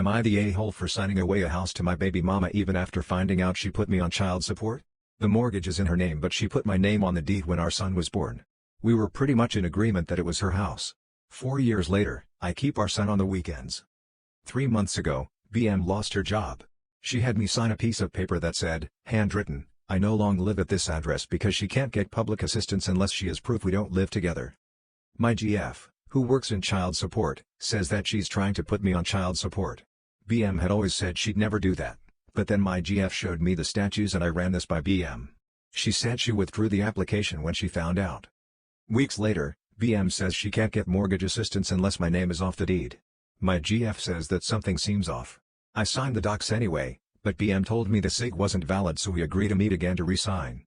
Am I the a-hole for signing away a house to my baby mama even after finding out she put me on child support? The mortgage is in her name but she put my name on the deed when our son was born. We were pretty much in agreement that it was her house. 4 years later, I keep our son on the weekends. 3 months ago, BM lost her job. She had me sign a piece of paper that said, handwritten, I no longer live at this address because she can't get public assistance unless she has proof we don't live together. My GF, who works in child support, says that she's trying to put me on child support. BM had always said she'd never do that, but then my GF showed me the statutes and I ran this by BM. She said she withdrew the application when she found out. Weeks later, BM says she can't get mortgage assistance unless my name is off the deed. My GF says that something seems off. I signed the docs anyway, but BM told me the SIG wasn't valid so we agreed to meet again to re-sign.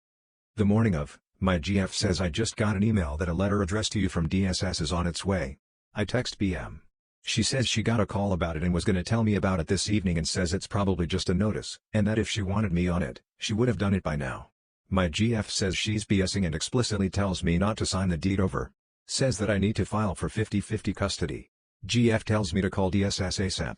The morning of, my GF says I just got an email that a letter addressed to you from DSS is on its way. I text BM. She says she got a call about it and was gonna tell me about it this evening and says it's probably just a notice, and that if she wanted me on it, she would have done it by now. My GF says she's BSing and explicitly tells me not to sign the deed over. Says that I need to file for 50-50 custody. GF tells me to call DSS ASAP.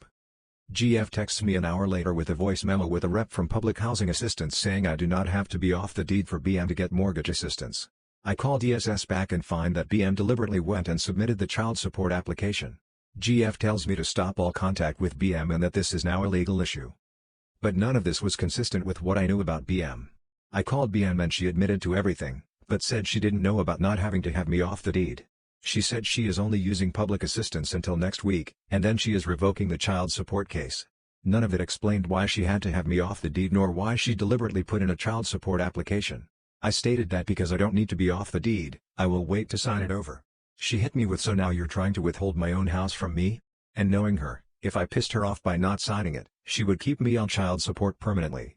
GF texts me an hour later with a voice memo with a rep from Public Housing Assistance saying I do not have to be off the deed for BM to get mortgage assistance. I call DSS back and find that BM deliberately went and submitted the child support application. GF tells me to stop all contact with BM and that this is now a legal issue. But none of this was consistent with what I knew about BM. I called BM and she admitted to everything, but said she didn't know about not having to have me off the deed. She said she is only using public assistance until next week, and then she is revoking the child support case. None of it explained why she had to have me off the deed nor why she deliberately put in a child support application. I stated that because I don't need to be off the deed, I will wait to sign it over. She hit me with "So now you're trying to withhold my own house from me?" And knowing her, if I pissed her off by not signing it, she would keep me on child support permanently.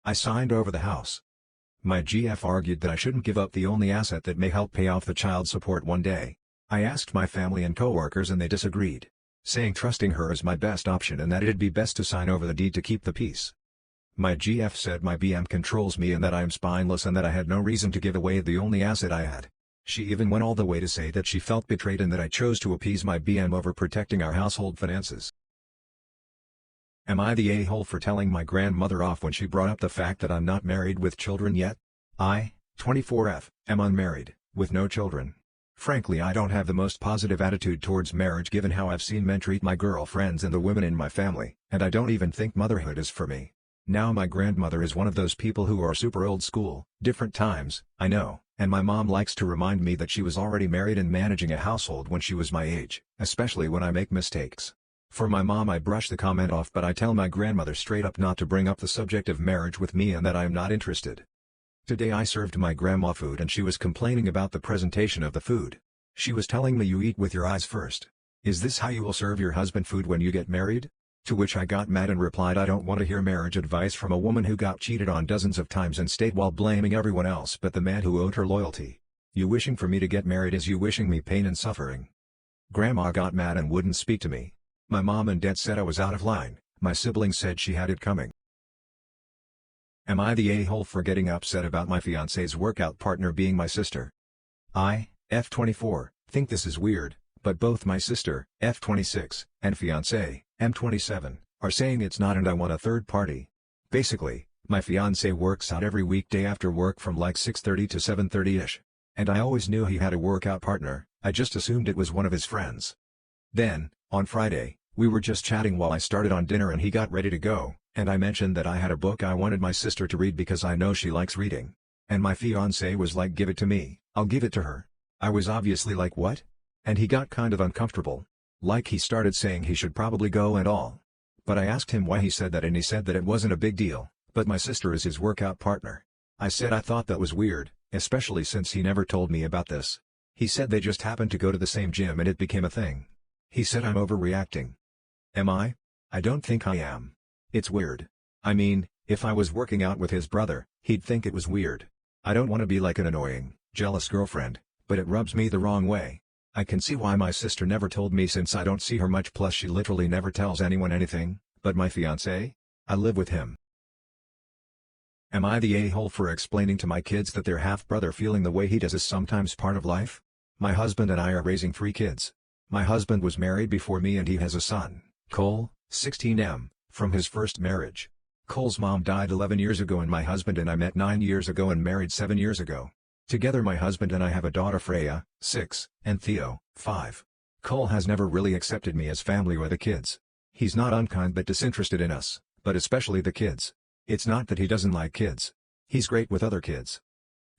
I signed over the house. My GF argued that I shouldn't give up the only asset that may help pay off the child support one day. I asked my family and coworkers and they disagreed, saying trusting her is my best option and that it'd be best to sign over the deed to keep the peace. My GF said my BM controls me and that I am spineless and that I had no reason to give away the only asset I had. She even went all the way to say that she felt betrayed and that I chose to appease my BM over protecting our household finances. Am I the a-hole for telling my grandmother off when she brought up the fact that I'm not married with children yet? I, 24F, am unmarried, with no children. Frankly, I don't have the most positive attitude towards marriage given how I've seen men treat my girlfriends and the women in my family, and I don't even think motherhood is for me. Now my grandmother is one of those people who are super old school, different times, I know, and my mom likes to remind me that she was already married and managing a household when she was my age, especially when I make mistakes. For my mom I brush the comment off but I tell my grandmother straight up not to bring up the subject of marriage with me and that I am not interested. Today I served my grandma food and she was complaining about the presentation of the food. She was telling me you eat with your eyes first. Is this how you will serve your husband food when you get married? To which I got mad and replied I don't want to hear marriage advice from a woman who got cheated on dozens of times and stayed while blaming everyone else but the man who owed her loyalty. You wishing for me to get married is you wishing me pain and suffering. Grandma got mad and wouldn't speak to me. My mom and dad said I was out of line. My siblings said she had it coming. Am I the a-hole for getting upset about my fiance's workout partner being my sister? I, F24, think this is weird, but both my sister, F26, and fiancé, M27, are saying it's not and I want a third party. Basically, my fiancé works out every weekday after work from like 6:30 to 7:30ish. And I always knew he had a workout partner, I just assumed it was one of his friends. Then, on Friday, we were just chatting while I started on dinner and he got ready to go, and I mentioned that I had a book I wanted my sister to read because I know she likes reading. And my fiancé was like, "Give it to me, I'll give it to her." I was obviously like, "What?" And he got kind of uncomfortable. Like he started saying he should probably go and all. But I asked him why he said that and he said that it wasn't a big deal, but my sister is his workout partner. I said I thought that was weird, especially since he never told me about this. He said they just happened to go to the same gym and it became a thing. He said I'm overreacting. Am I? I don't think I am. It's weird. I mean, if I was working out with his brother, he'd think it was weird. I don't want to be like an annoying, jealous girlfriend, but it rubs me the wrong way. I can see why my sister never told me since I don't see her much plus she literally never tells anyone anything, but my fiancé? I live with him. Am I the a-hole for explaining to my kids that their half-brother feeling the way he does is sometimes part of life? My husband and I are raising 3 kids. My husband was married before me and he has a son, Cole, 16M, from his first marriage. Cole's mom died 11 years ago and my husband and I met 9 years ago and married 7 years ago. Together my husband and I have a daughter Freya, 6, and Theo, 5. Cole has never really accepted me as family or the kids. He's not unkind but disinterested in us, but especially the kids. It's not that he doesn't like kids. He's great with other kids.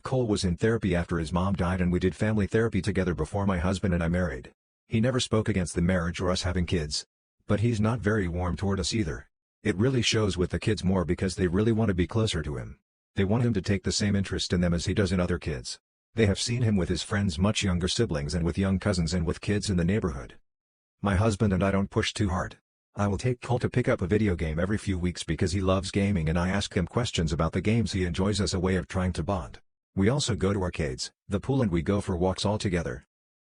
Cole was in therapy after his mom died and we did family therapy together before my husband and I married. He never spoke against the marriage or us having kids. But he's not very warm toward us either. It really shows with the kids more because they really want to be closer to him. They want him to take the same interest in them as he does in other kids. They have seen him with his friends' much younger siblings and with young cousins and with kids in the neighborhood. My husband and I don't push too hard. I will take Cole to pick up a video game every few weeks because he loves gaming and I ask him questions about the games he enjoys as a way of trying to bond. We also go to arcades, the pool and we go for walks all together.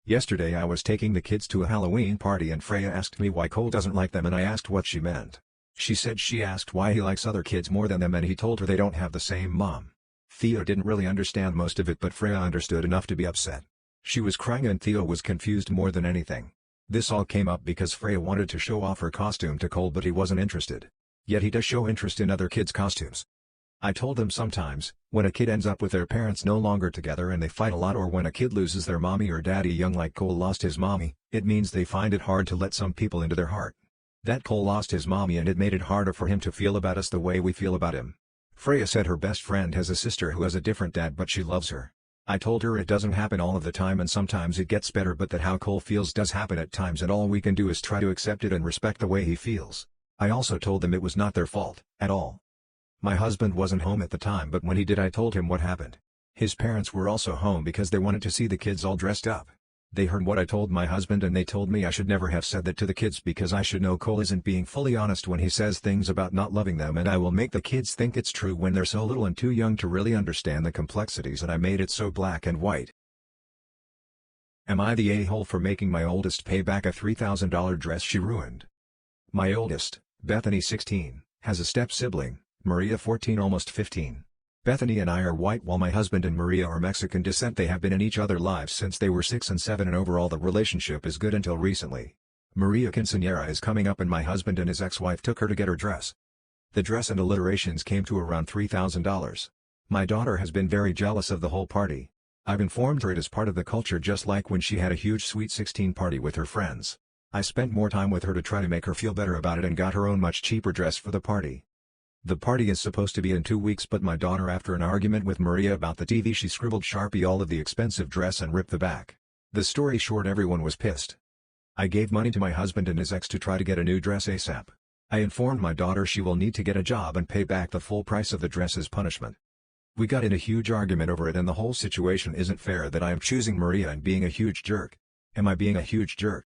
Yesterday I was taking the kids to a Halloween party and Freya asked me why Cole doesn't like them and I asked what she meant. She said she asked why he likes other kids more than them and he told her they don't have the same mom. Theo didn't really understand most of it but Freya understood enough to be upset. She was crying and Theo was confused more than anything. This all came up because Freya wanted to show off her costume to Cole but he wasn't interested. Yet he does show interest in other kids' costumes. I told them sometimes, when a kid ends up with their parents no longer together and they fight a lot or when a kid loses their mommy or daddy young like Cole lost his mommy, it means they find it hard to let some people into their heart. That Cole lost his mommy and it made it harder for him to feel about us the way we feel about him. Freya said her best friend has a sister who has a different dad but she loves her. I told her it doesn't happen all of the time and sometimes it gets better but that how Cole feels does happen at times and all we can do is try to accept it and respect the way he feels. I also told them it was not their fault, at all. My husband wasn't home at the time but when he did I told him what happened. His parents were also home because they wanted to see the kids all dressed up. They heard what I told my husband and they told me I should never have said that to the kids because I should know Cole isn't being fully honest when he says things about not loving them and I will make the kids think it's true when they're so little and too young to really understand the complexities and I made it so black and white. Am I the a-hole for making my oldest pay back a $3,000 dress she ruined? My oldest, Bethany 16, has a step-sibling, Maria 14 almost 15. Bethany and I are white while my husband and Maria are Mexican descent. They have been in each other's lives since they were 6 and 7 and overall the relationship is good until recently. Maria quinceañera is coming up and my husband and his ex-wife took her to get her dress. The dress and alliterations came to around $3,000. My daughter has been very jealous of the whole party. I've informed her it is part of the culture just like when she had a huge Sweet 16 party with her friends. I spent more time with her to try to make her feel better about it and got her own much cheaper dress for the party. The party is supposed to be in 2 weeks but my daughter after an argument with Maria about the TV she scribbled Sharpie all of the expensive dress and ripped the back. The story short everyone was pissed. I gave money to my husband and his ex to try to get a new dress ASAP. I informed my daughter she will need to get a job and pay back the full price of the dress as punishment. We got in a huge argument over it and the whole situation isn't fair that I am choosing Maria and being a huge jerk. Am I being a huge jerk?